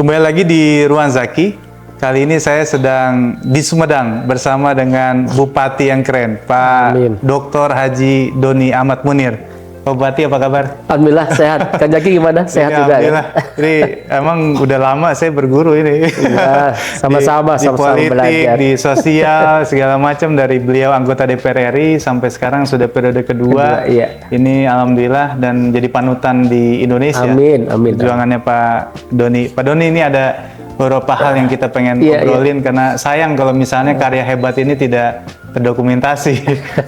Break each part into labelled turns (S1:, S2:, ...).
S1: Kembali lagi di Ruang Zaki. Kali ini saya sedang di Sumedang bersama dengan Bupati yang keren, Pak Dr. Haji Doni Ahmad Munir. Pak Bupati, apa kabar?
S2: Alhamdulillah sehat. Kang Zaki gimana? Sehat
S1: Ya,
S2: juga
S1: alhamdulillah.
S2: ya?
S1: Jadi emang udah lama saya berguru ini.
S2: Ya, sama-sama
S1: di politik,
S2: belajar.
S1: di sosial, segala macam, dari beliau anggota DPR RI sampai sekarang sudah periode kedua.
S2: Iya.
S1: Ini alhamdulillah dan jadi panutan di Indonesia.
S2: Amin, amin.
S1: Perjuangannya Pak Doni. Pak Doni, ini ada beberapa hal yang kita pengen
S2: Iya,
S1: obrolin karena sayang kalau misalnya karya hebat ini tidak terdokumentasi.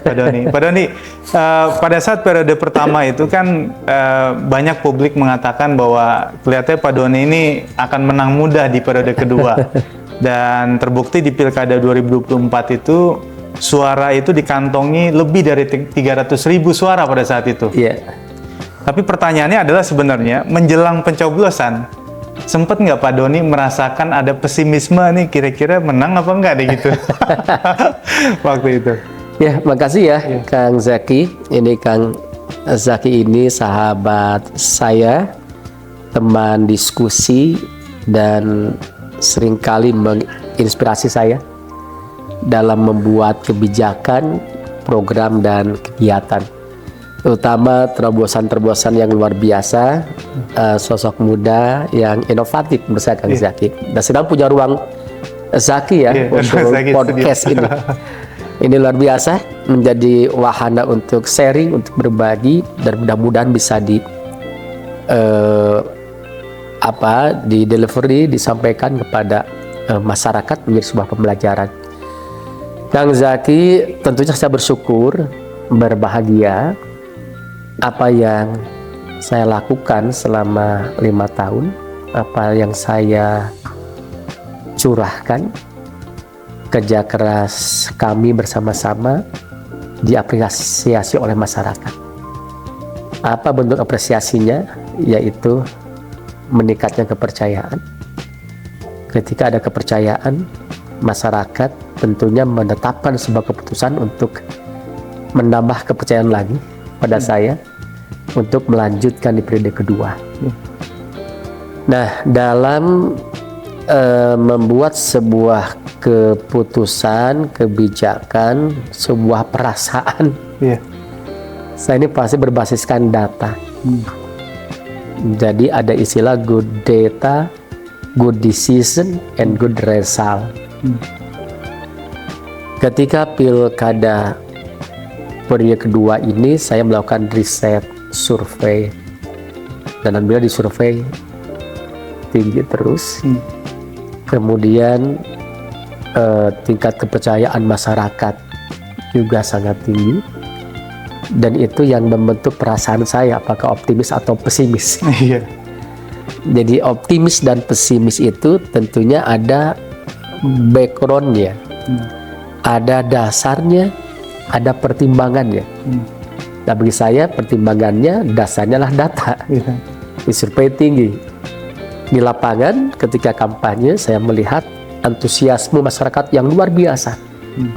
S1: Pak Doni. Pak Doni, pada saat periode pertama itu kan banyak publik mengatakan bahwa kelihatannya Pak Doni ini akan menang mudah di periode kedua. Dan terbukti di Pilkada 2024 itu suara itu dikantongi lebih dari 300.000 suara pada saat itu.
S2: Iya.
S1: Tapi pertanyaannya adalah sebenarnya menjelang pencoblosan, sempet nggak Pak Doni merasakan ada pesimisme nih, kira-kira menang apa enggak deh gitu waktu itu?
S2: Ya, makasih ya Kang Zaki. Ini Kang Zaki ini sahabat saya, teman diskusi, dan seringkali menginspirasi saya dalam membuat kebijakan, program, dan kegiatan. Terutama terobosan-terobosan yang luar biasa, sosok muda yang inovatif bersama Kang Zaki. Dan sedang punya ruang Zaki ya untuk podcast ini. Ini luar biasa, menjadi wahana untuk sharing, untuk berbagi, dan mudah-mudahan bisa di delivery, disampaikan kepada masyarakat menjadi sebuah pembelajaran. Kang Zaki, tentunya saya bersyukur, berbahagia apa yang saya lakukan selama 5 tahun, apa yang saya curahkan, kerja keras kami bersama-sama diapresiasi oleh masyarakat. Apa bentuk apresiasinya? Yaitu meningkatnya kepercayaan. Ketika ada kepercayaan, masyarakat tentunya menetapkan sebuah keputusan untuk menambah kepercayaan lagi pada saya untuk melanjutkan di periode kedua. Nah, dalam membuat sebuah keputusan, kebijakan, sebuah perasaan, saya ini pasti berbasiskan data. Jadi ada istilah good data, good decision, and good result. Ketika pilkada periode kedua ini, saya melakukan riset, survei, dan alhamdulillah di survei tinggi terus. Kemudian tingkat kepercayaan masyarakat juga sangat tinggi, dan itu yang membentuk perasaan saya apakah optimis atau pesimis. Jadi optimis dan pesimis itu tentunya ada backgroundnya, ada dasarnya, ada pertimbangannya. Nah, bagi saya pertimbangannya, dasarnya lah data. Di survei tinggi, di lapangan ketika kampanye saya melihat antusiasme masyarakat yang luar biasa,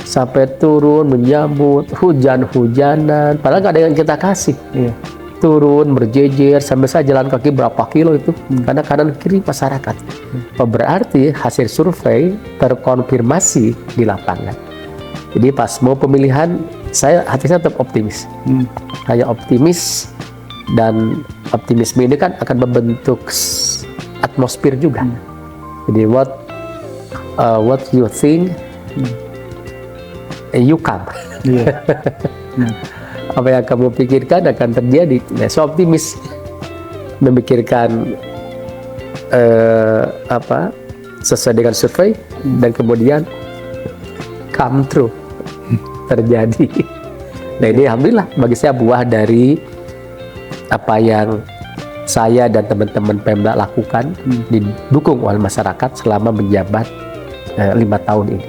S2: sampai turun menyambut, hujan-hujanan, padahal nggak ada yang kita kasih. Turun berjejer sampai saya jalan kaki berapa kilo itu karena kanan kiri masyarakat. Berarti hasil survei terkonfirmasi di lapangan. Jadi pas mau pemilihan, hati saya tetap optimis. Saya optimis, dan optimisme ini kan akan membentuk atmosfer juga. Jadi what you think, you come. Apa yang kamu pikirkan akan terjadi. Nah, saya optimis memikirkan sesuai dengan survei, dan kemudian come true, terjadi. Nah, ini alhamdulillah bagi saya buah dari apa yang saya dan teman-teman Pemda lakukan, didukung oleh masyarakat selama menjabat 5 tahun ini.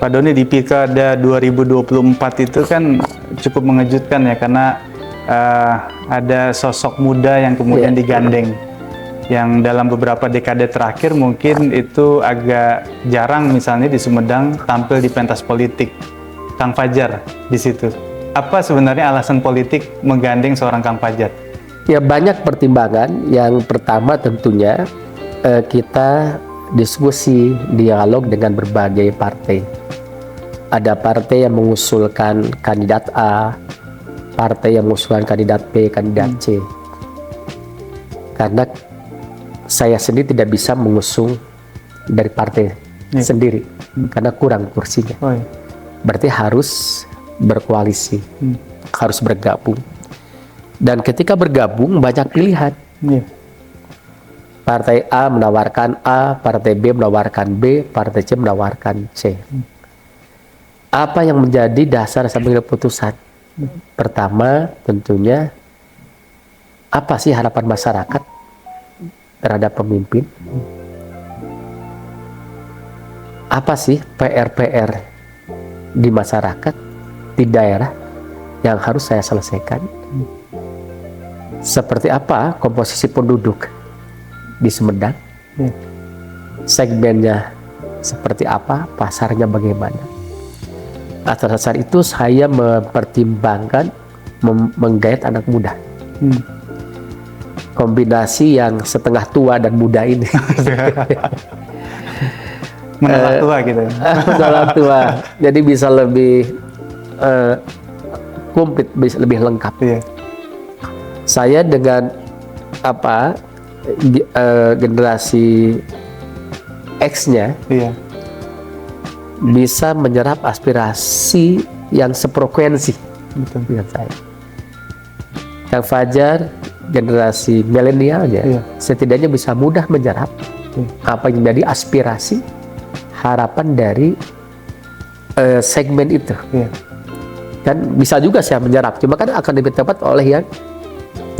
S1: Pak Doni, di Pilkada 2024 itu kan cukup mengejutkan ya, karena ada sosok muda yang kemudian digandeng, yang dalam beberapa dekade terakhir mungkin itu agak jarang misalnya di Sumedang tampil di pentas politik. Kang Fajar di situ. Apa sebenarnya alasan politik menggandeng seorang Kang Fajar?
S2: Ya, banyak pertimbangan. Yang pertama tentunya kita diskusi, dialog dengan berbagai partai. Ada partai yang mengusulkan kandidat A, partai yang mengusulkan kandidat B, kandidat C. Karena saya sendiri tidak bisa mengusung dari partai sendiri, karena kurang kursinya.
S1: Oh, iya.
S2: Berarti harus berkoalisi, harus bergabung. Dan ketika bergabung banyak pilihan.
S1: Iya.
S2: Partai A menawarkan A, partai B menawarkan B, partai C menawarkan C. Apa yang menjadi dasar sampai keputusan? Pertama, tentunya apa sih harapan masyarakat terhadap pemimpin? Apa sih PR-PR di masyarakat, di daerah yang harus saya selesaikan? Seperti apa komposisi penduduk di Sumedang? Segmennya seperti apa? Pasarnya bagaimana? Atas dasar itu saya mempertimbangkan menggait anak muda. Kombinasi yang setengah tua dan muda ini.
S1: Menolak tua gitu.
S2: Menolak tua. Jadi bisa lebih komplit, bisa lebih lengkap.
S1: Iya.
S2: Saya dengan generasi X-nya
S1: Iya.
S2: bisa menyerap aspirasi yang sefrekuensi dengan saya. Yang Fajar generasi milenialnya,
S1: Iya.
S2: setidaknya bisa mudah menyerap apa yang menjadi aspirasi, harapan dari segmen itu.
S1: Iya.
S2: Dan bisa juga saya menyerap, cuma kan akan lebih tepat oleh yang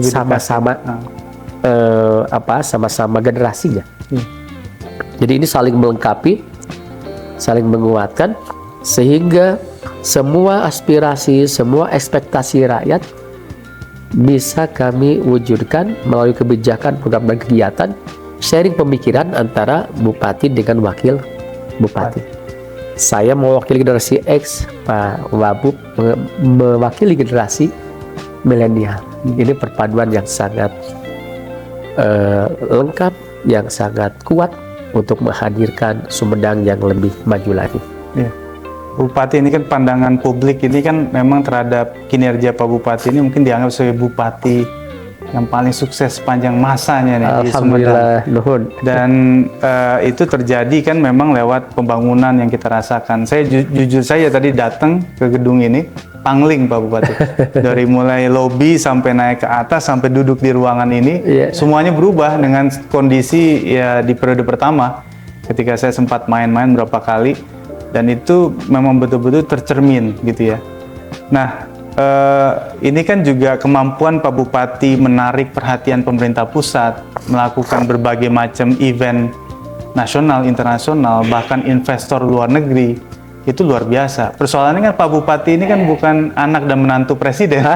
S2: sama-sama sama-sama generasinya. Jadi ini saling melengkapi, saling menguatkan, sehingga semua aspirasi, semua ekspektasi rakyat bisa kami wujudkan melalui kebijakan, program dan kegiatan, sharing pemikiran antara bupati dengan wakil bupati. Saya mewakili generasi X, Pak Wabub mewakili generasi milenial. Ini perpaduan yang sangat lengkap, yang sangat kuat untuk menghadirkan Sumedang yang lebih maju lagi.
S1: Iya. Bupati ini kan pandangan publik ini kan memang terhadap kinerja Pak Bupati ini mungkin dianggap sebagai bupati yang paling sukses sepanjang masanya nih di Sumedang.
S2: Alhamdulillah, nuhun.
S1: Dan itu terjadi kan memang lewat pembangunan yang kita rasakan. Saya jujur saya tadi datang ke gedung ini, pangling Pak Bupati. Dari mulai lobi sampai naik ke atas sampai duduk di ruangan ini, semuanya berubah dengan kondisi ya di periode pertama. Ketika saya sempat main-main berapa kali, dan itu memang betul-betul tercermin gitu ya. Nah, ini kan juga kemampuan Pak Bupati menarik perhatian pemerintah pusat, melakukan berbagai macam event nasional, internasional, bahkan investor luar negeri, itu luar biasa. Persoalannya kan Pak Bupati ini kan bukan anak dan menantu presiden.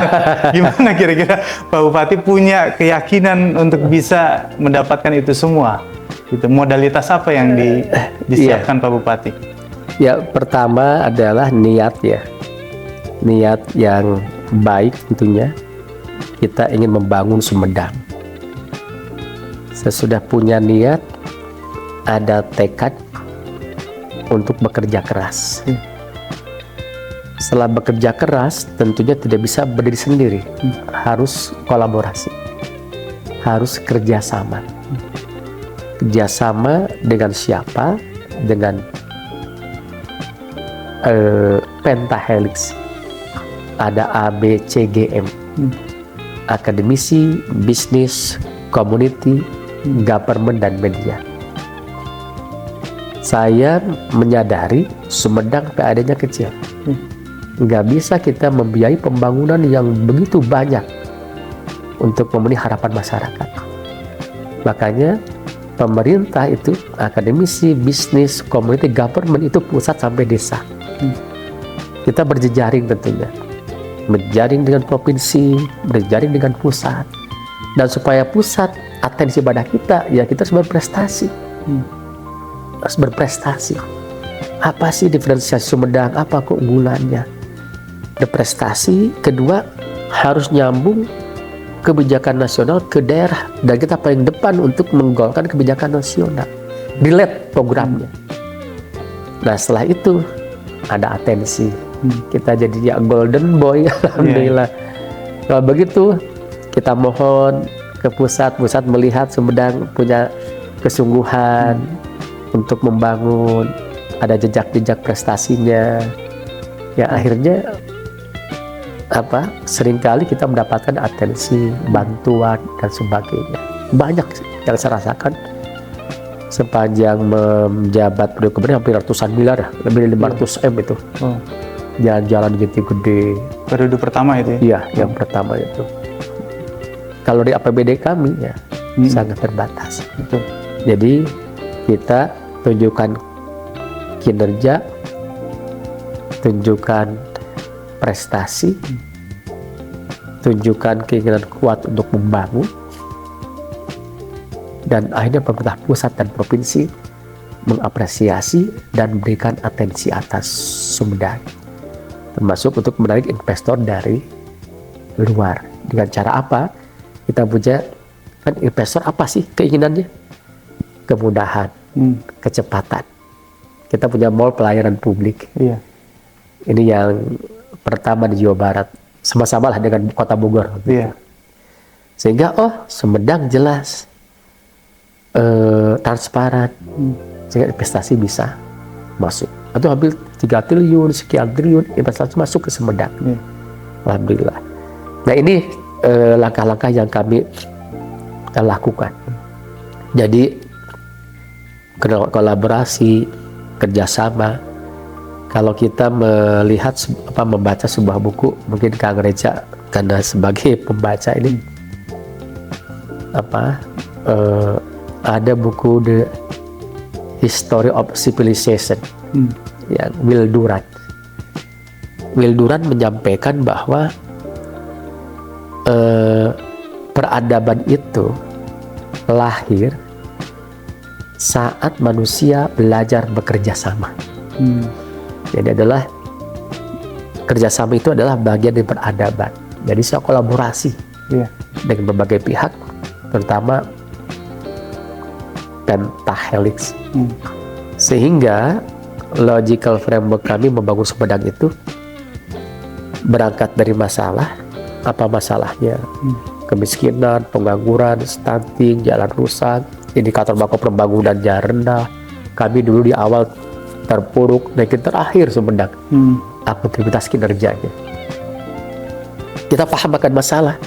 S1: Gimana kira-kira Pak Bupati punya keyakinan untuk bisa mendapatkan itu semua? Gitu. Modalitas apa yang disiapkan Pak Bupati?
S2: Ya, pertama adalah niat ya. Niat yang baik tentunya. Kita ingin membangun Sumedang. Sesudah punya niat, ada tekad untuk bekerja keras. Setelah bekerja keras, tentunya tidak bisa berdiri sendiri. Harus kolaborasi. Harus kerjasama. Kerjasama dengan siapa? Dengan pentahelix. Ada A, B, C, G, M. Akademisi, bisnis, community, government, dan media. Saya menyadari Sumedang PAD-nya kecil. Nggak bisa kita membiayai pembangunan yang begitu banyak untuk memenuhi harapan masyarakat. Makanya pemerintah itu, akademisi, bisnis, community, government itu pusat sampai desa. Kita berjejaring tentunya. Berjaring dengan provinsi, berjaring dengan pusat. Dan supaya pusat atensi pada kita, ya kita harus berprestasi. Harus berprestasi. Apa sih diferensiasi Sumedang? Apa keunggulannya? Berprestasi. Kedua, harus nyambung kebijakan nasional ke daerah, dan kita paling depan untuk menggolkan kebijakan nasional, relate programnya. Nah setelah itu ada atensi, kita jadi ya golden boy, alhamdulillah. Kalau begitu kita mohon ke pusat melihat Sumedang punya kesungguhan untuk membangun, ada jejak-jejak prestasinya. Ya akhirnya seringkali kita mendapatkan atensi, bantuan dan sebagainya. Banyak yang saya rasakan sepanjang menjabat periode kemarin, hampir ratusan miliar, lebih dari 500 M itu. Jalan-jalan gede.
S1: Periode pertama itu ya?
S2: Iya, yang pertama itu. Kalau di APBD kami ya sangat terbatas.
S1: Betul.
S2: Jadi kita tunjukkan kinerja, tunjukkan prestasi, tunjukkan keinginan kuat untuk membangun, dan akhirnya pemerintah pusat dan provinsi mengapresiasi dan memberikan atensi atas Sumedang, termasuk untuk menarik investor dari luar. Dengan cara apa? Kita punya kan investor apa sih keinginannya? Kemudahan, kecepatan. Kita punya mall pelayanan publik.
S1: Iya.
S2: Ini yang pertama di Jawa Barat, sama-sama lah dengan kota Bogor.
S1: Iya.
S2: Sehingga Sumedang jelas, transparan, sehingga investasi bisa masuk. Atau hampir 3 triliun, sekian triliun investasi masuk ke Sumedang. Alhamdulillah. Nah ini langkah-langkah yang kami lakukan. Jadi kolaborasi, kerjasama. Kalau kita melihat membaca sebuah buku, mungkin Kang Reja karena sebagai pembaca ini ada buku The History of Civilization yang Will Durant. Will Durant menyampaikan bahwa peradaban itu lahir saat manusia belajar bekerja sama. Jadi kerjasama itu adalah bagian dari peradaban. Jadi saya kolaborasi dengan berbagai pihak, terutama pentahelix. Sehingga logical framework kami membangun Sumedang itu berangkat dari masalah. Apa masalahnya? Kemiskinan, pengangguran, stunting, jalan rusak, indikator makro pembangunannya rendah. Kami dulu di awal terpuruk, dan terakhir Sumedang aktivitas kinerjanya. Kita paham akan masalah.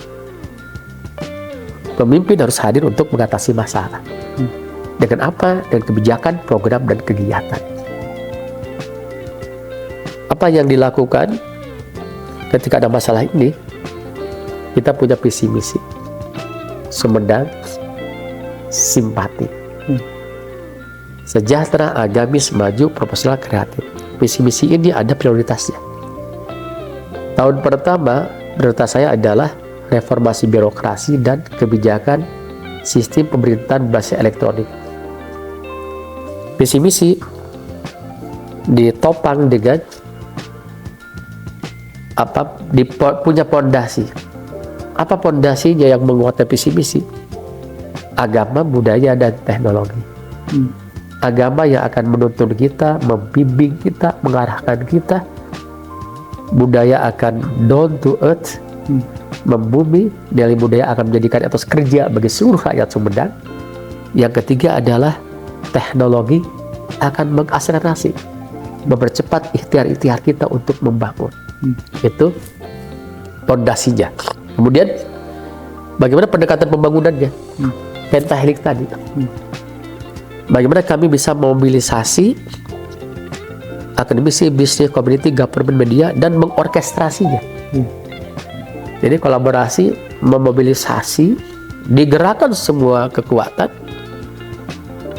S2: Pemimpin harus hadir untuk mengatasi masalah. Dengan apa? Dengan kebijakan, program, dan kegiatan. Apa yang dilakukan ketika ada masalah ini? Kita punya visi misi. Sumedang simpati. Sejahtera, agamis, maju, proporsional, kreatif. Visi misi ini ada prioritasnya. Tahun pertama, prioritas saya adalah reformasi birokrasi dan kebijakan sistem pemerintahan berbasis elektronik. Visi misi ditopang dengan punya pondasi. Apa pondasinya yang menguatkan visi misi? Agama, budaya, dan teknologi. Agama yang akan menuntun kita, membimbing kita, mengarahkan kita. Budaya akan down to earth, membumi. Nilai budaya akan menjadikan etos kerja bagi seluruh rakyat Sumedang. Yang ketiga adalah teknologi akan mengakselerasi, mempercepat ikhtiar-ikhtiar kita untuk membangun. Itu pondasinya. Kemudian bagaimana pendekatan pembangunannya? Pentahelix tadi. Bagaimana kami bisa memobilisasi akademisi, bisnis, community, government, media, dan mengorkestrasinya. Jadi kolaborasi, memobilisasi, digerakkan semua kekuatan,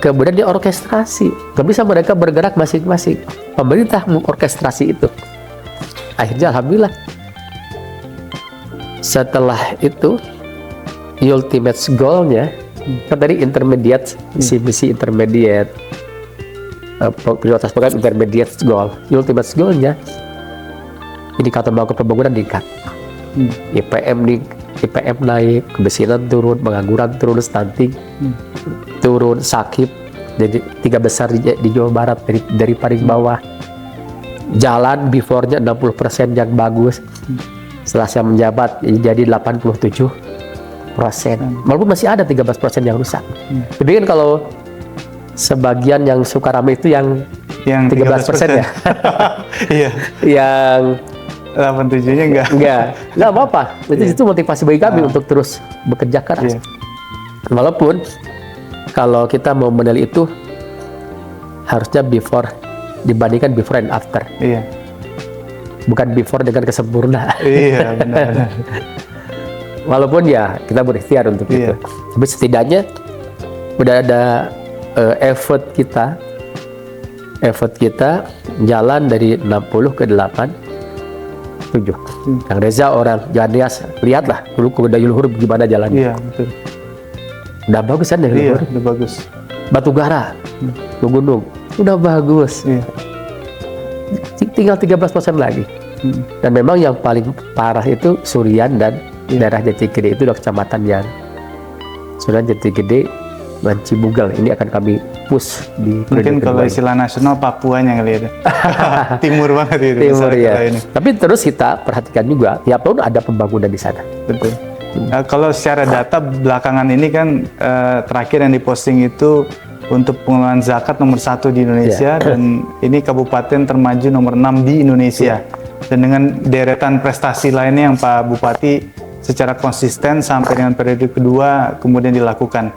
S2: kemudian diorkestrasi. Gak bisa mereka bergerak masing-masing. Pemerintah mengorkestrasi itu. Akhirnya alhamdulillah. Setelah itu, ultimate goal-nya, kan tadi intermediate, misi intermediate, prioritas program intermediate goal. Ultimate goal-nya, indikator makro pembangunan meningkat. IPM IPM naik, kemiskinan turun, pengangguran turun, stunting turun, sakit. Jadi 3 besar di Jawa Barat dari paling bawah. Jalan before-nya 60% yang bagus. Setelah saya menjabat jadi 87%. Walaupun masih ada 13% yang rusak. Tapi kan kalau sebagian yang suka rame itu yang 13% ya.
S1: Iya.
S2: Yang
S1: 87-nya
S2: enggak apa-apa. Itu motivasi bagi kami untuk terus bekerja keras.
S1: Iya.
S2: Walaupun kalau kita mau menilai itu harusnya before dibandingkan before and after.
S1: Iya.
S2: Bukan before dengan kesempurnaan.
S1: Iya, benar.
S2: Walaupun ya kita berikhtiar untuk itu.
S1: Iya.
S2: Tapi setidaknya udah ada effort kita jalan dari 60 ke 87. Kang Reza orang Janias, lihatlah dulu ke Dayul Luhur gimana jalannya.
S1: Iya, betul.
S2: Udah bagus kan Dayul
S1: Iya,
S2: Luhur?
S1: udah bagus.
S2: Batugara, gunung, udah bagus.
S1: Iya.
S2: Tinggal 13% lagi. Dan memang yang paling parah itu Surian dan daerah Jatigede, itu udah kecamatan yang Surian, Jatigede, dan Cibugal. Ini akan kami push di
S1: Mungkin
S2: periode
S1: kalau
S2: kedua ini.
S1: istilah nasional Papuanya kali ya. Timur banget itu.
S2: Timur
S1: masyarakat
S2: ya.
S1: ini.
S2: Tapi terus kita perhatikan juga tiap tahun ada pembangunan di sana.
S1: Betul. Kalau secara data belakangan ini kan terakhir yang diposting itu untuk pengelolaan zakat nomor 1 di Indonesia dan ini kabupaten termaju nomor 6 di Indonesia. Dan dengan deretan prestasi lainnya yang Pak Bupati secara konsisten sampai dengan periode kedua kemudian dilakukan.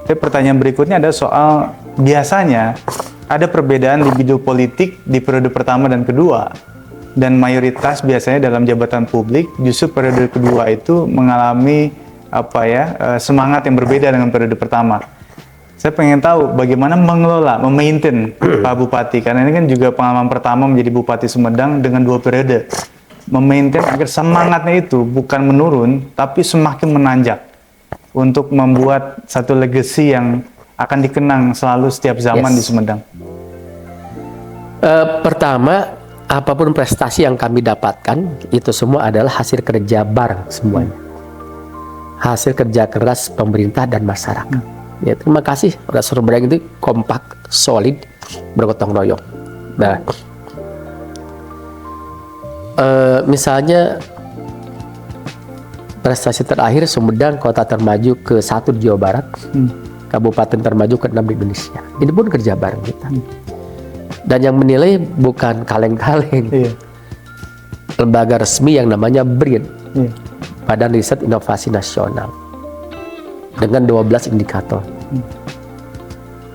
S1: Tapi pertanyaan berikutnya ada soal biasanya ada perbedaan di bidang politik di periode pertama dan kedua. Dan mayoritas biasanya dalam jabatan publik justru periode kedua itu mengalami semangat yang berbeda dengan periode pertama. Saya pengen tahu bagaimana mengelola, memaintain Pak Bupati, karena ini kan juga pengalaman pertama menjadi Bupati Sumedang dengan 2 periode. Memaintain agar semangatnya itu bukan menurun, tapi semakin menanjak untuk membuat satu legacy yang akan dikenang selalu setiap zaman di Sumedang.
S2: Pertama, apapun prestasi yang kami dapatkan, itu semua adalah hasil kerja bareng semuanya. Hasil kerja keras pemerintah dan masyarakat. Ya, terima kasih, Kota Sumedang itu kompak, solid, bergotong royong. Nah, misalnya prestasi terakhir Sumedang kota termaju ke-1 di Jawa Barat, kabupaten termaju ke-6 di Indonesia. Ini pun kerja bareng kita. Dan yang menilai bukan kaleng-kaleng. Lembaga resmi yang namanya BRIN, Badan Riset Inovasi Nasional, dengan 12 indikator.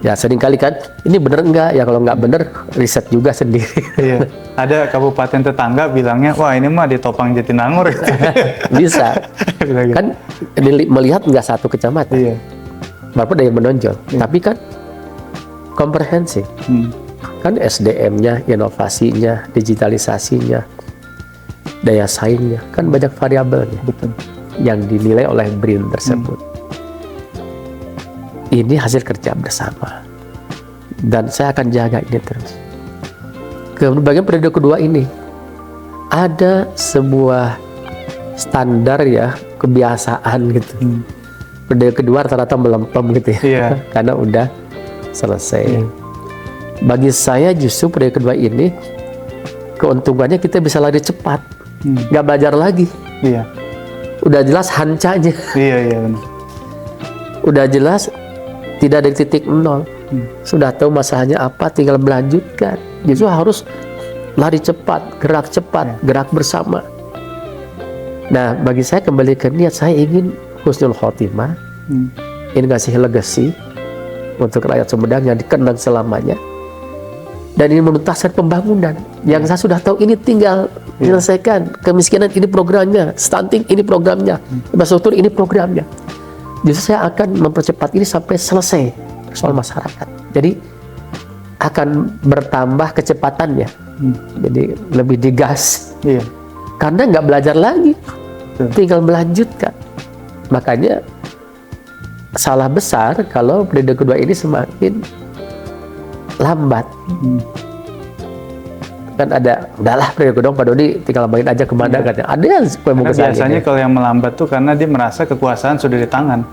S2: Ya seringkali kan, ini bener enggak? Ya kalau nggak bener, riset juga sendiri.
S1: Iya. Ada kabupaten tetangga bilangnya, wah ini mah di Topang Jatinangor.
S2: Bisa. Kan melihat nggak satu kecamatan.
S1: Iya.
S2: Walaupun ada yang menonjol. Tapi kan komprehensif. Kan SDM-nya, inovasinya, digitalisasinya, daya saingnya, kan banyak variabelnya.
S1: Betul.
S2: Yang dinilai oleh BRIN tersebut. Ini hasil kerja bersama, dan saya akan jaga ini terus. Kemudian periode kedua ini ada sebuah standar ya, kebiasaan gitu. Periode kedua rata-rata melempem gitu ya, karena udah selesai. Bagi saya justru periode kedua ini keuntungannya kita bisa lari cepat, nggak belajar lagi.
S1: Iya.
S2: Udah jelas hancanya.
S1: Iya benar.
S2: Udah jelas. Tidak ada titik nol. Sudah tahu masalahnya apa, tinggal melanjutkan. Justru harus lari cepat, gerak bersama. Nah, bagi saya kembali ke niat, saya ingin husnul khotimah, ingin ngasih legacy untuk rakyat Sumedang yang dikenang selamanya. Dan ini menuntaskan pembangunan. Yang saya sudah tahu ini tinggal menyelesaikan. Kemiskinan ini programnya, stunting ini programnya, infrastruktur ini programnya. Justru saya akan mempercepat ini sampai selesai soal masyarakat. Jadi akan bertambah kecepatannya. Jadi lebih digas.
S1: Iya.
S2: Karena nggak belajar lagi, tinggal melanjutkan. Makanya salah besar kalau periode kedua ini semakin lambat. kan ada, udahlah periode kedua Pak Doni tinggal main aja kemana katanya. Ada yang mau
S1: Karena
S2: ke sana.
S1: biasanya kalau yang melambat tuh karena dia merasa kekuasaan sudah di tangan.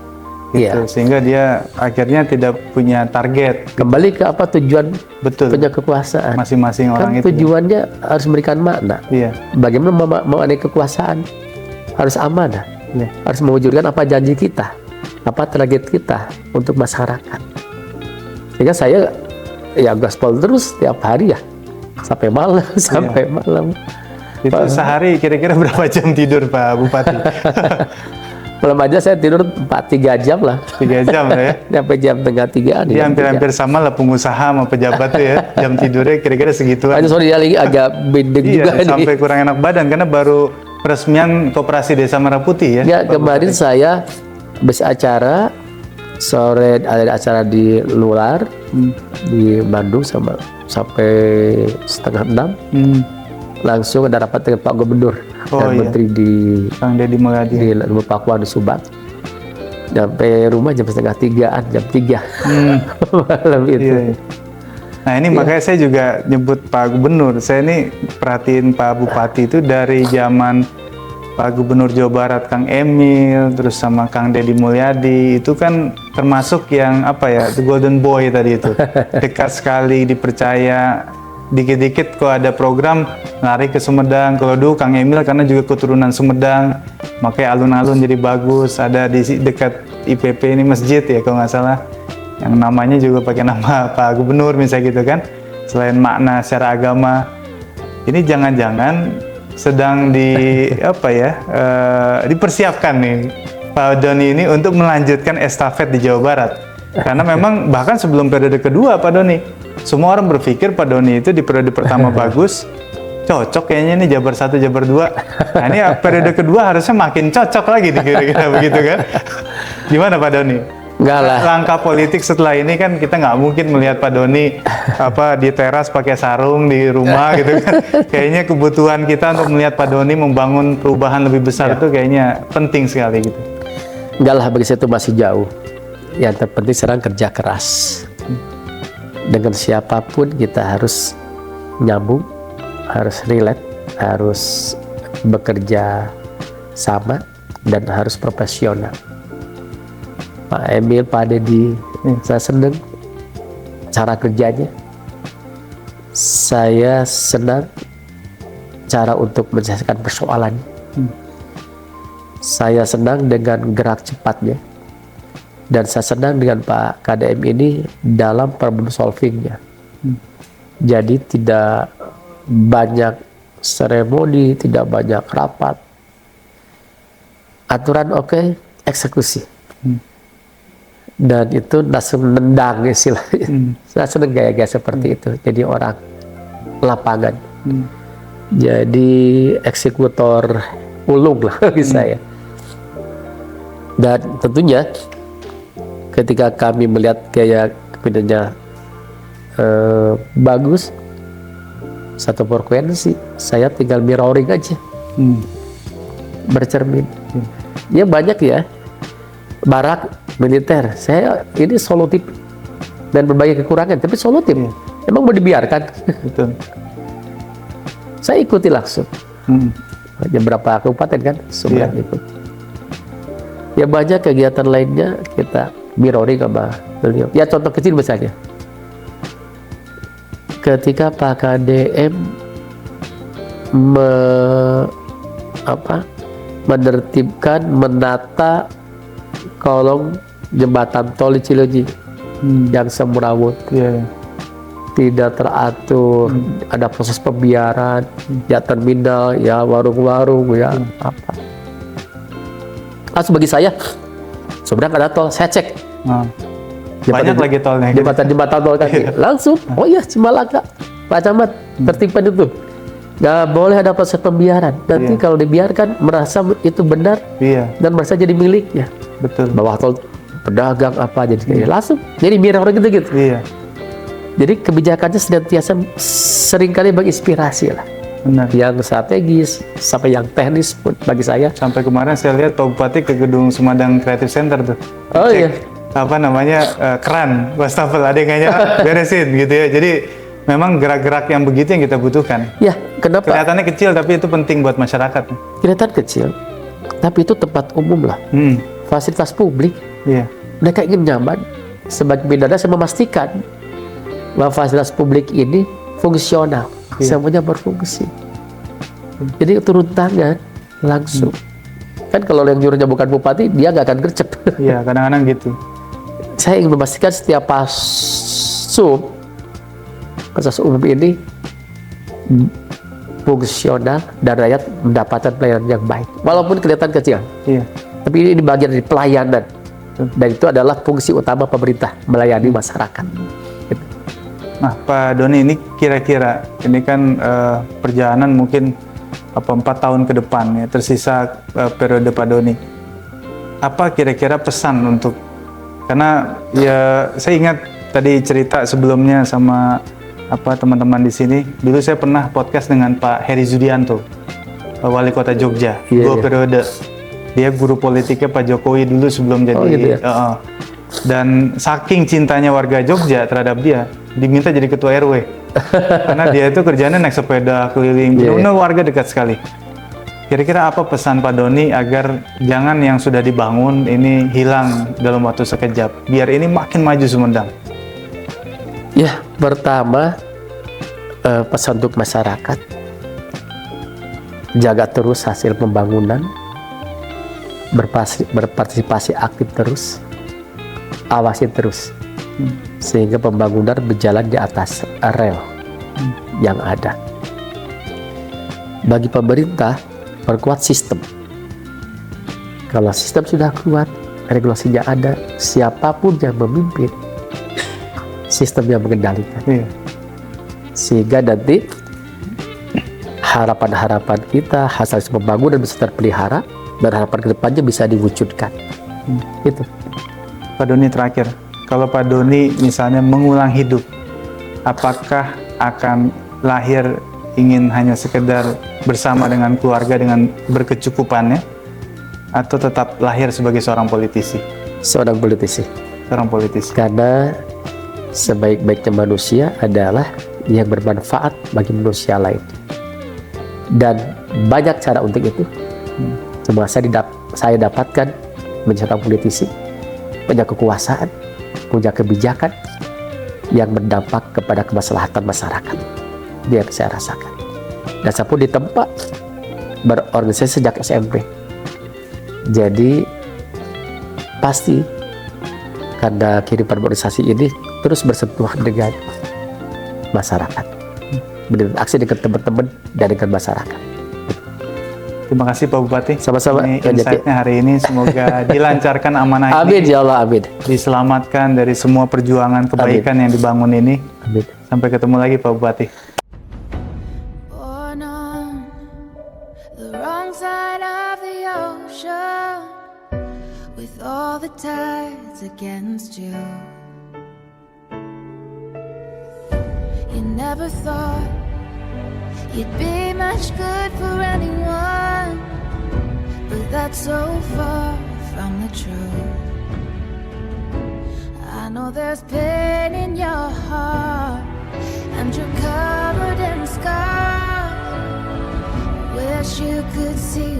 S1: Gitu.
S2: Iya.
S1: Sehingga dia akhirnya tidak punya target.
S2: Kembali ke apa tujuan
S1: Betul.
S2: punya kekuasaan.
S1: Masing-masing orang
S2: Kan
S1: itu.
S2: tujuannya harus memberikan makna.
S1: Iya.
S2: Bagaimana mau ada kekuasaan harus amanah,
S1: Iya.
S2: harus mewujudkan apa janji kita, apa target kita untuk masyarakat. Sehingga saya ya gaspol terus tiap hari ya sampai malam, sampai malam.
S1: Itu sehari kira-kira berapa jam tidur Pak Bupati?
S2: Malam aja saya tidur 3 jam lah,
S1: 3 jam lah ya.
S2: sampai jam tengah 3-an.
S1: Dia hampir-hampir sama lah pengusaha sama pejabat tuh ya. Jam tidurnya kira-kira segituan.
S2: Aduh, sorry ya, lagi agak bendeng
S1: Iya,
S2: juga
S1: sampai
S2: nih.
S1: kurang enak badan karena baru peresmian Koperasi Desa Merah Putih ya.
S2: Ya,
S1: Pak
S2: kemarin
S1: Bupati.
S2: saya habis acara sore ada acara di luar di Bandung sampai setengah 6 langsung ada rapat dengan Pak Gubernur
S1: Oh,
S2: dan
S1: iya.
S2: Menteri di
S1: Kang Deddy Mulyadi.
S2: Rumah Pakuan di Subang. Sampai rumah jam setengah 3-an, jam 3 malam itu.
S1: Iya, iya. Nah ini makanya saya juga nyebut Pak Gubernur. Saya ini perhatiin Pak Bupati itu dari zaman Pak Gubernur Jawa Barat Kang Emil, terus sama Kang Deddy Mulyadi, itu kan termasuk yang apa ya, the golden boy tadi itu. Dekat sekali, dipercaya. Dikit-dikit kalau ada program lari ke Sumedang. Kalau dulu Kang Emil karena juga keturunan Sumedang, makanya alun-alun jadi bagus. Ada di dekat IPP ini masjid ya kalau nggak salah, yang namanya juga pakai nama Pak Gubernur misalnya gitu kan. Selain makna secara agama, ini jangan-jangan sedang dipersiapkan nih Pak Doni ini untuk melanjutkan estafet di Jawa Barat. Karena memang bahkan sebelum periode kedua Pak Doni, semua orang berpikir Pak Doni itu di periode pertama bagus, cocok kayaknya nih Jabar 1, Jabar 2. Nah ini periode kedua harusnya makin cocok lagi nih kira-kira begitu kan. Gimana Pak Doni?
S2: Enggak lah.
S1: Langkah politik setelah ini kan kita nggak mungkin melihat Pak Doni di teras pakai sarung di rumah gitu kan. Kayaknya kebutuhan kita untuk melihat Pak Doni membangun perubahan lebih besar itu kayaknya penting sekali gitu.
S2: Enggak lah, bagi saya itu masih jauh. Yang terpenting sekarang kerja keras. Dengan siapapun kita harus nyambung, harus relate, harus bekerja sama, dan harus profesional. Pak Emil, Pak Deddy, saya senang cara kerjanya. Saya senang cara untuk menyelesaikan persoalan. Saya senang dengan gerak cepatnya. Dan saya senang dengan Pak KDM ini dalam problem solvingnya. Jadi tidak banyak seremoni, tidak banyak rapat. Aturan oke, eksekusi. Dan itu langsung nendang istilahnya. Saya senang gaya-gaya seperti itu. Jadi orang lapangan. Jadi eksekutor ulung lah bagi saya. Dan tentunya ketika kami melihat gaya kepemimpinannya bagus, satu frekuensi, saya tinggal mirroring aja, bercermin. Ya banyak ya, barak militer, saya ini solutif dan berbagai kekurangan, tapi solutif. Emang mau dibiarkan?
S1: Betul.
S2: Saya ikuti langsung. Ada berapa kabupaten kan, semua ikut. Ya banyak kegiatan lainnya kita mirroring sama beliau. Ya contoh kecil misalnya, ketika Pak KDM menertibkan, menata kolong jembatan tol di Cileunyi yang semrawut, tidak teratur, ada proses pembiaran, ya terminal, ya warung-warung, ya apa. Langsung bagi saya, sebenarnya ada tol, saya cek.
S1: Banyak lagi tolnya.
S2: Jembatan tol kan. Langsung, oh iya Cimalaka, Pak Camat, tertibkan itu. Nggak boleh ada proses pembiaran. Nanti kalau dibiarkan, merasa itu benar, dan merasa jadi miliknya.
S1: Betul.
S2: Bawah tol, pedagang apa, jadi langsung. Jadi mirror gitu-gitu. Jadi kebijakannya senantiasa seringkali menginspirasi lah.
S1: Benar.
S2: Yang strategis sampai yang teknis pun bagi saya.
S1: Sampai kemarin saya lihat Pak Bupati ke gedung Sumedang Creative Center tuh.
S2: Oh
S1: Cek,
S2: iya.
S1: apa namanya keran, wastafel ada yang kayaknya beresin gitu ya. Jadi memang gerak-gerak yang begitu yang kita butuhkan.
S2: Ya, kenapa?
S1: Kelihatannya kecil tapi itu penting buat masyarakat.
S2: Kelihatan kecil, tapi itu tempat umum lah. Fasilitas publik.
S1: Iya.
S2: Mereka ingin nyaman. Sebagai pidana saya memastikan bahwa fasilitas publik ini fungsional, semuanya berfungsi. Jadi turun tangan langsung. Kan kalau yang nyuruhnya bukan bupati, dia nggak akan gercep.
S1: Iya, kadang-kadang gitu.
S2: Saya ingin memastikan setiap fasilitas umum ini fungsional dan rakyat mendapatkan pelayanan yang baik. Walaupun kelihatan kecil, tapi ini bagian dari pelayanan. Dan itu adalah fungsi utama pemerintah, melayani masyarakat. Gitu.
S1: Nah, Pak Doni, ini kira-kira ini kan perjalanan mungkin 4 tahun ke depan ya, tersisa periode Pak Doni. Apa kira-kira pesan untuk, karena ya saya ingat tadi cerita sebelumnya sama teman-teman di sini. Dulu saya pernah podcast dengan Pak Heri Zudianto, Wali Kota Jogja, 2 periode. Dia guru politiknya Pak Jokowi dulu sebelum jadi.
S2: Gitu ya?
S1: Dan saking cintanya warga Jogja terhadap dia, diminta jadi ketua RW. Karena dia itu kerjanya naik sepeda keliling, benar-benar warga dekat sekali. Kira-kira apa pesan Pak Doni agar jangan yang sudah dibangun ini hilang dalam waktu sekejap, biar ini makin maju Sumedang?
S2: Ya, pertama pesan untuk masyarakat, jaga terus hasil pembangunan, berpartisipasi aktif terus, awasi terus, sehingga pembangunan berjalan di atas rel yang ada. Bagi pemerintah, perkuat sistem. Kalau sistem sudah kuat, regulasinya ada, siapapun yang memimpin, sistem yang mengendalikan. Sehingga nanti harapan-harapan kita, hasil pembangunan bisa terpelihara, dan harapan kedepannya bisa diwujudkan. Itu.
S1: Pak Doni, terakhir, kalau Pak Doni misalnya mengulang hidup, apakah akan lahir ingin hanya sekedar bersama dengan keluarga dengan berkecukupannya, atau tetap lahir sebagai seorang politisi?
S2: Seorang politisi.
S1: Seorang politisi.
S2: Karena sebaik-baiknya manusia adalah yang bermanfaat bagi manusia lain. Dan banyak cara untuk itu. Cuma saya dapatkan menjadi seorang politisi, punya kekuasaan, punya kebijakan yang berdampak kepada kemaslahatan masyarakat. Dia yang saya rasakan. Dan saya pun ditempa berorganisasi sejak SMP. Jadi pasti karena kehidupan organisasi ini terus bersentuhan dengan masyarakat, beraksi dengan teman-teman dan dengan masyarakat.
S1: Terima kasih Pak Bupati.
S2: Sama-sama.
S1: Ini insight-nya hari ini semoga dilancarkan amanah
S2: amin,
S1: ini.
S2: ya Allah, amin.
S1: Diselamatkan dari semua perjuangan kebaikan yang dibangun ini.
S2: Amin.
S1: Sampai ketemu lagi Pak Bupati.
S3: Born on the wrong side of the ocean, with all the tides against you. You never thought you'd be much good for anyone, but that's so far from the truth. I know there's pain in your heart, and you're covered in scars. Wish you could see